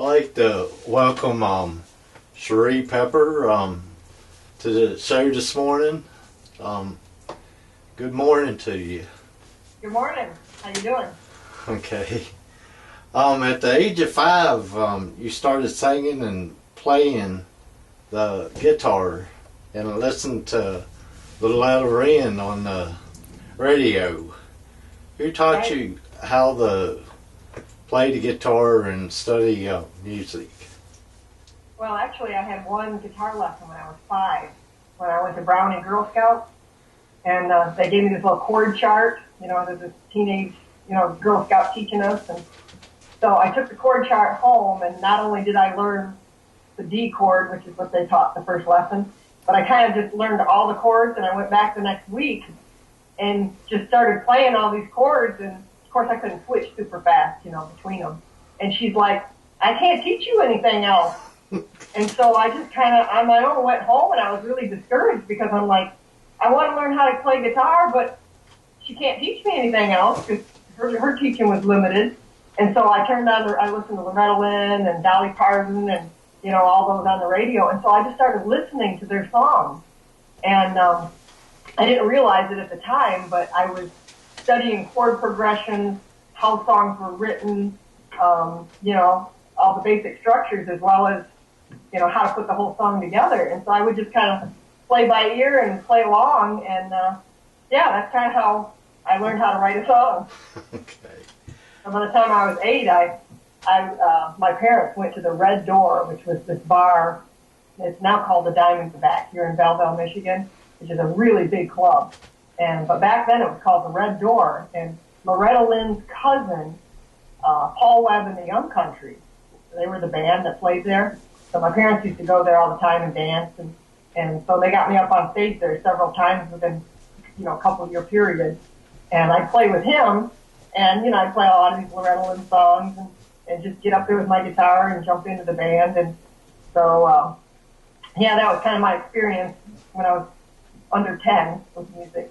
I'd like to welcome Chere Pepper to the show this morning. Good morning to you. Good morning. How you doing? Okay. At the age of 5, you started singing and playing the guitar, and I listened to Loretta Lynn on the radio. Who taught you how to play the guitar and study music? Well, actually, I had one guitar lesson when I was 5, when I went to Brownie Girl Scouts, and they gave me this little chord chart. There's this teenage, Girl Scout teaching us, and so I took the chord chart home, and not only did I learn the D chord, which is what they taught the first lesson, but I kind of just learned all the chords, and I went back the next week and just started playing all these chords, and of course I couldn't switch super fast, between them. And she's like, I can't teach you anything else. And so I just kind of, on my own, went home, and I was really discouraged because I'm like, I want to learn how to play guitar, but she can't teach me anything else because her teaching was limited. And so I I listened to Loretta Lynn and Dolly Parton and, all those on the radio. And so I just started listening to their songs. And I didn't realize it at the time, but I was studying chord progressions, how songs were written, all the basic structures, as well as, how to put the whole song together. And so I would just kind of play by ear and play along. And, that's kind of how I learned how to write a song. Okay. And by the time I was 8, my parents went to the Red Door, which was this bar. It's now called the Diamondback here in Belleville, Michigan, which is a really big club. But back then it was called the Red Door. And Loretta Lynn's cousin, Paul Webb and the Young Country, they were the band that played there. So my parents used to go there all the time and dance. And so they got me up on stage there several times within, a couple-year period. And I'd play with him. And, I'd play a lot of these Loretta Lynn songs and just get up there with my guitar and jump into the band. And so, that was kind of my experience when I was under 10 with music.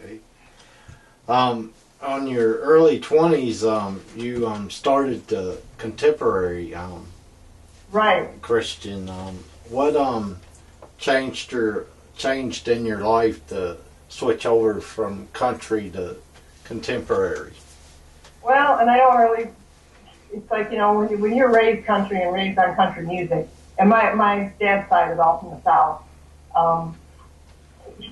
Okay. On your early 20s, you started the contemporary right. Christian. What changed in your life to switch over from country to contemporary? Well, and I don't really, it's like, when you're raised country and raised on country music, and my dad's side is all from the South,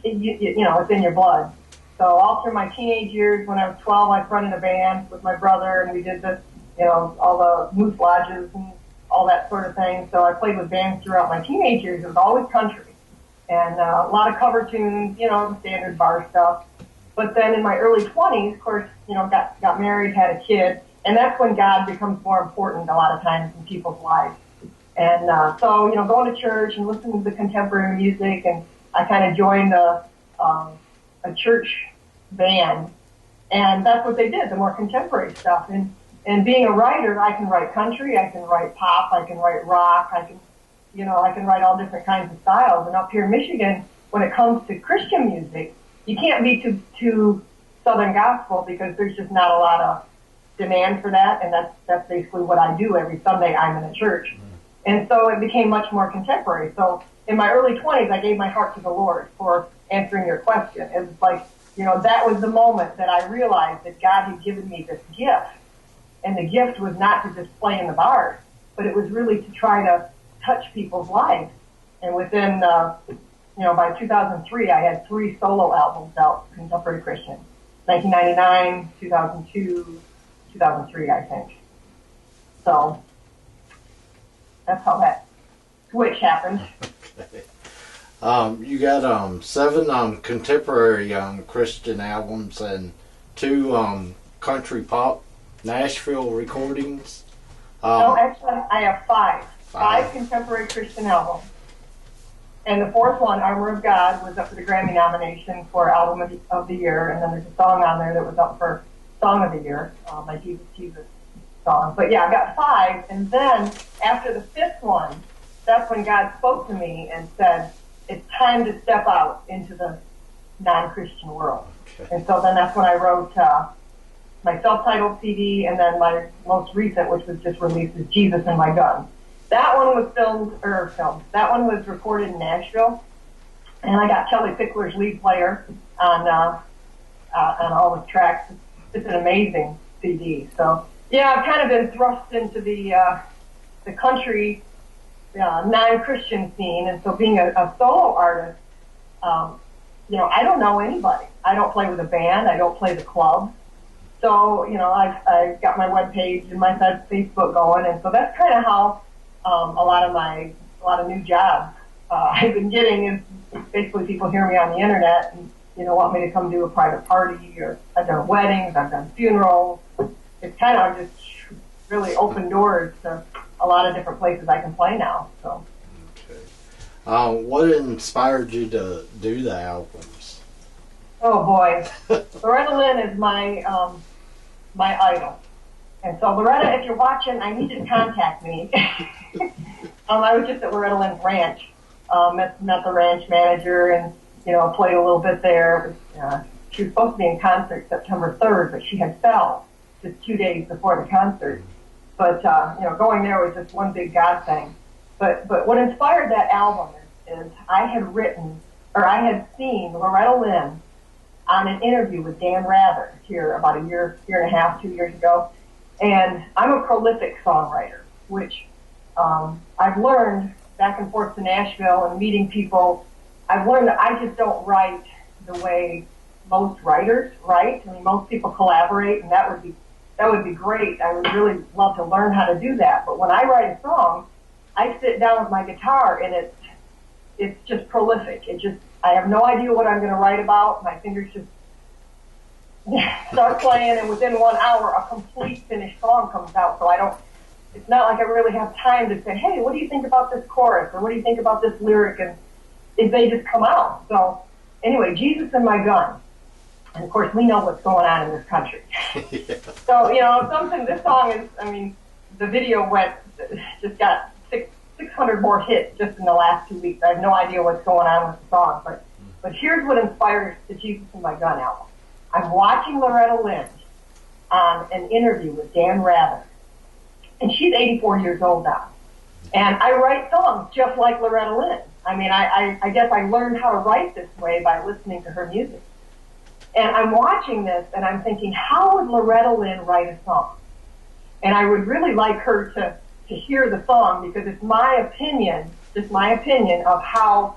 it's in your blood. So all through my teenage years, when I was 12, I fronted a band with my brother, and we did all the moose lodges and all that sort of thing. So I played with bands throughout my teenage years. It was always country. And a lot of cover tunes, the standard bar stuff. But then in my early 20s, of course, got married, had a kid, and that's when God becomes more important a lot of times in people's lives. And so, going to church and listening to the contemporary music, and I kind of joined a church band, and that's what they did, the more contemporary stuff. And being a writer, I can write country, I can write pop, I can write rock, I can write all different kinds of styles. And up here in Michigan, when it comes to Christian music, you can't be too Southern gospel because there's just not a lot of demand for that, and that's basically what I do every Sunday. I'm in a church. And so it became much more contemporary. So in my early 20s, I gave my heart to the Lord for answering your question. It was like, that was the moment that I realized that God had given me this gift. And the gift was not to just play in the bars, but it was really to try to touch people's lives. And within, by 2003, I had 3 solo albums out, contemporary Christian. 1999, 2002, 2003, I think. So that's how that switch happened. Okay. You got 7 contemporary Christian albums and 2 country pop Nashville recordings. No, actually, I have 5. 5 contemporary Christian albums. And the 4th one, Armor of God, was up for the Grammy nomination for Album of the Year. And then there's a song on there that was up for Song of the Year, my Jesus, Jesus song. But yeah, I got 5. And then after the 5th one, that's when God spoke to me and said, it's time to step out into the non-Christian world. Okay. And so then that's when I wrote my self-titled CD, and then my most recent, which was just released, is Jesus and My Gun. That one was that one was recorded in Nashville, and I got Kelly Pickler's lead player on all the tracks. It's an amazing CD. So yeah, I've kind of been thrust into the country non-Christian scene, and so being a solo artist, I don't know anybody. I don't play with a band. I don't play the clubs. So I've got my webpage and my Facebook going, and so that's kind of how a lot of new jobs I've been getting is basically people hear me on the internet and want me to come do a private party, or I've done weddings, I've done funerals. It's kind of just really opened doors to a lot of different places I can play now. So. Okay. What inspired you to do the albums? Oh boy, Loretta Lynn is my idol, and so Loretta, if you're watching, I need you to contact me. I was just at Loretta Lynn's ranch, met the ranch manager, and played a little bit there. She was supposed to be in concert September 3rd, but she had fell just 2 days before the concert. But going there was just one big God thing. But what inspired that album is I had seen Loretta Lynn on an interview with Dan Rather here about a year and a half, 2 years ago. And I'm a prolific songwriter, which I've learned back and forth to Nashville and meeting people. I've learned that I just don't write the way most writers write. I mean, most people collaborate, and that would be great. I would really love to learn how to do that. But when I write a song, I sit down with my guitar, and it's just prolific. I have no idea what I'm going to write about. My fingers just start playing, and within 1 hour, a complete finished song comes out. So it's not like I really have time to say, hey, what do you think about this chorus? Or what do you think about this lyric? And they just come out. So anyway, Jesus and My Gun. And of course, we know what's going on in this country. Yeah. So, this song is, the video just got 600 more hits just in the last 2 weeks. I have no idea what's going on with the song, but here's what inspired the Jesus and My Gun album. I'm watching Loretta Lynn on an interview with Dan Rather, and she's 84 years old now. And I write songs just like Loretta Lynn. I guess I learned how to write this way by listening to her music. And I'm watching this, and I'm thinking, how would Loretta Lynn write a song? And I would really like her to hear the song, because it's my opinion, just my opinion, of how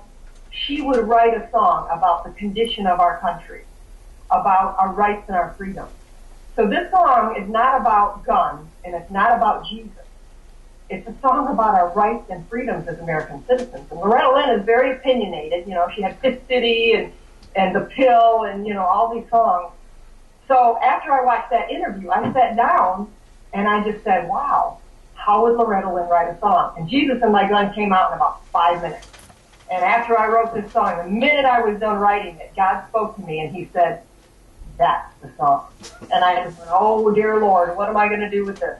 she would write a song about the condition of our country, about our rights and our freedoms. So this song is not about guns, and it's not about Jesus. It's a song about our rights and freedoms as American citizens. And Loretta Lynn is very opinionated. She had Fifth City and The Pill and, all these songs. So after I watched that interview, I sat down and I just said, wow, how would Loretta Lynn write a song? And Jesus and My Gun came out in about 5 minutes. And after I wrote this song, the minute I was done writing it, God spoke to me and he said, that's the song. And I just went, oh, dear Lord, what am I going to do with this?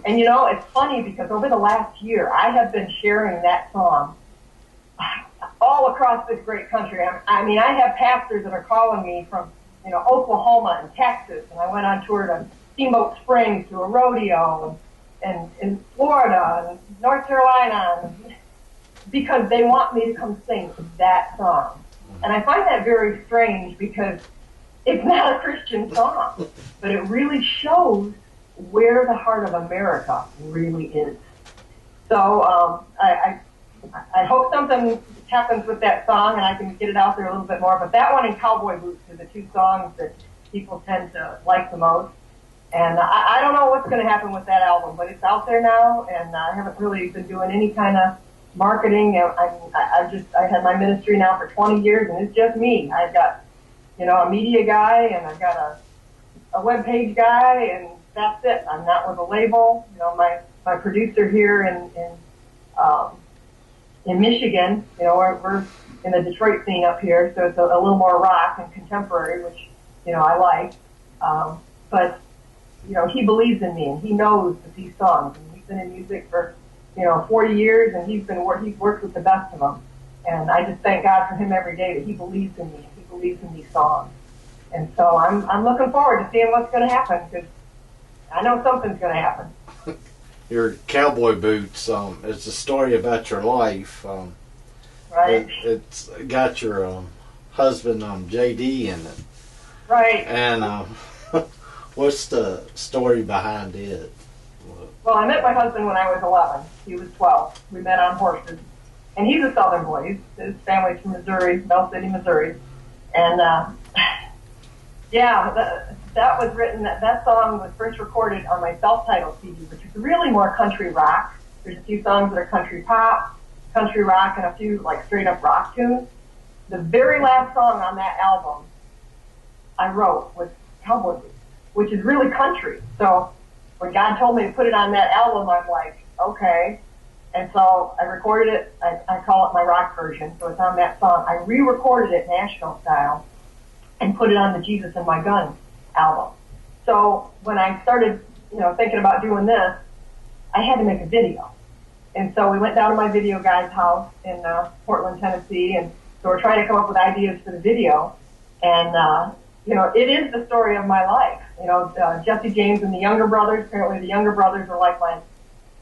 And it's funny because over the last year, I have been sharing that song all across this great country. I have pastors that are calling me from, Oklahoma and Texas, and I went on tour to Steamboat Springs to a rodeo, and in Florida and North Carolina, because they want me to come sing that song. And I find that very strange because it's not a Christian song, but it really shows where the heart of America really is. So I hope something happens with that song and I can get it out there a little bit more. But that one and Cowboy Boots are the two songs that people tend to like the most. And I don't know what's going to happen with that album, but it's out there now, and I haven't really been doing any kind of marketing. I had my ministry now for 20 years, and it's just me. I've got, a media guy, and I've got a web page guy, and that's it. I'm not with a label. My producer here in Michigan, we're in the Detroit scene up here, so it's a little more rock and contemporary, which, I like. But he believes in me, and he knows these songs. And he's been in music for, 40 years, and he's worked with the best of them. And I just thank God for him every day that he believes in me, and he believes in these songs. And so I'm looking forward to seeing what's going to happen, because I know something's going to happen. Your Cowboy Boots, it's a story about your life. Right. It's got your husband, JD, in it. Right. And what's the story behind it? Well, I met my husband when I was 11. He was 12. We met on horses. And he's a Southern boy. His family's from Missouri, Bell City, Missouri. And, yeah, that was written, that song was first recorded on my self-titled CD, which is really more country rock. There's a few songs that are country pop, country rock, and a few like straight up rock tunes. The very last song on that album I wrote was Cowboy Boots, which is really country. So when God told me to put it on that album, I'm like, okay. And so I recorded it. I call it my rock version. So it's on that song. I re-recorded it Nashville style and put it on the Jesus and My Gun album. So when I started, thinking about doing this, I had to make a video. And so we went down to my video guy's house in Portland, Tennessee, and so we're trying to come up with ideas for the video. And, it is the story of my life. Jesse James and the younger brothers, apparently the younger brothers are like my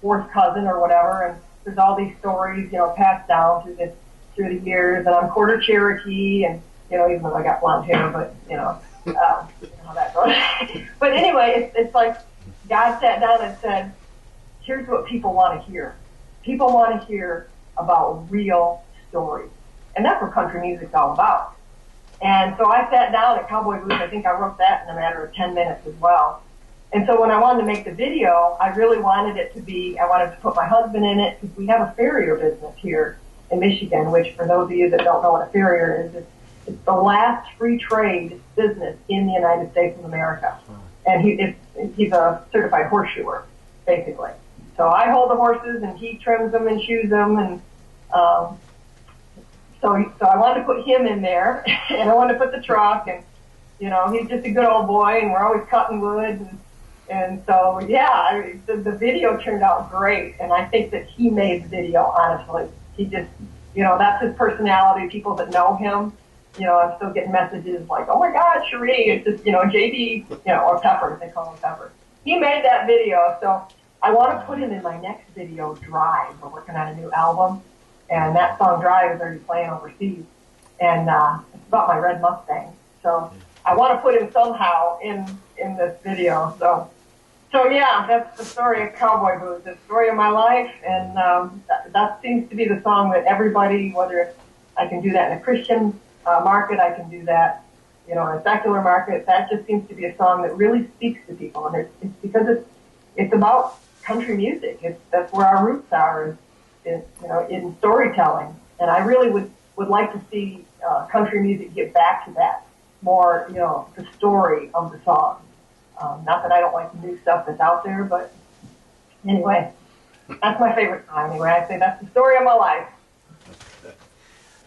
fourth cousin or whatever, and there's all these stories, passed down through the years, and I'm quarter Cherokee, and, even though I got blonde hair, but, you know how that goes. But anyway, it's like God sat down and said, here's what people want to hear. People want to hear about real stories. And that's what country music's all about. And so I sat down at Cowboy Boots. I think I wrote that in a matter of 10 minutes as well. And so when I wanted to make the video, I really wanted it to be, I wanted to put my husband in it, because we have a farrier business here in Michigan, which for those of you that don't know what a farrier is, it's the last free trade business in the United States of America. And he's a certified horseshoer, basically. So I hold the horses, and he trims them and shoes them, and so I wanted to put him in there, and I wanted to put the truck, and he's just a good old boy, and we're always cutting wood, and so yeah, the video turned out great, and I think that he made the video. Honestly, he just that's his personality. People that know him, I'm still getting messages like, "Oh my God, Chere!" It's just JD, or Pepper, they call him Pepper. He made that video, so I want to put him in my next video, Drive. We're working on a new album, and that song Drive is already playing overseas, and it's about my red Mustang. So I want to put him somehow in this video. So yeah, that's the story of Cowboy Boots, the story of my life, and that seems to be the song that everybody, whether I can do that in a Christian market, I can do that, in a secular market, that just seems to be a song that really speaks to people, and it's because it's about country music. That's where our roots are, in storytelling, and I really would like to see country music get back to that more, the story of the song. Not that I don't like the new stuff that's out there, but anyway, that's my favorite song. Anyway, I say that's the story of my life.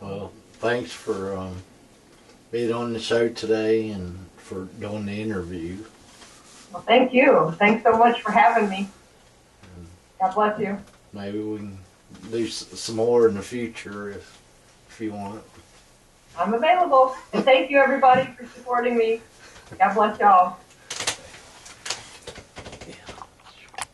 Well, thanks for being on the show today and for doing the interview. Well, thank you. Thanks so much for having me. God bless you. Maybe we can do some more in the future if you want. I'm available. And thank you, everybody, for supporting me. God bless y'all.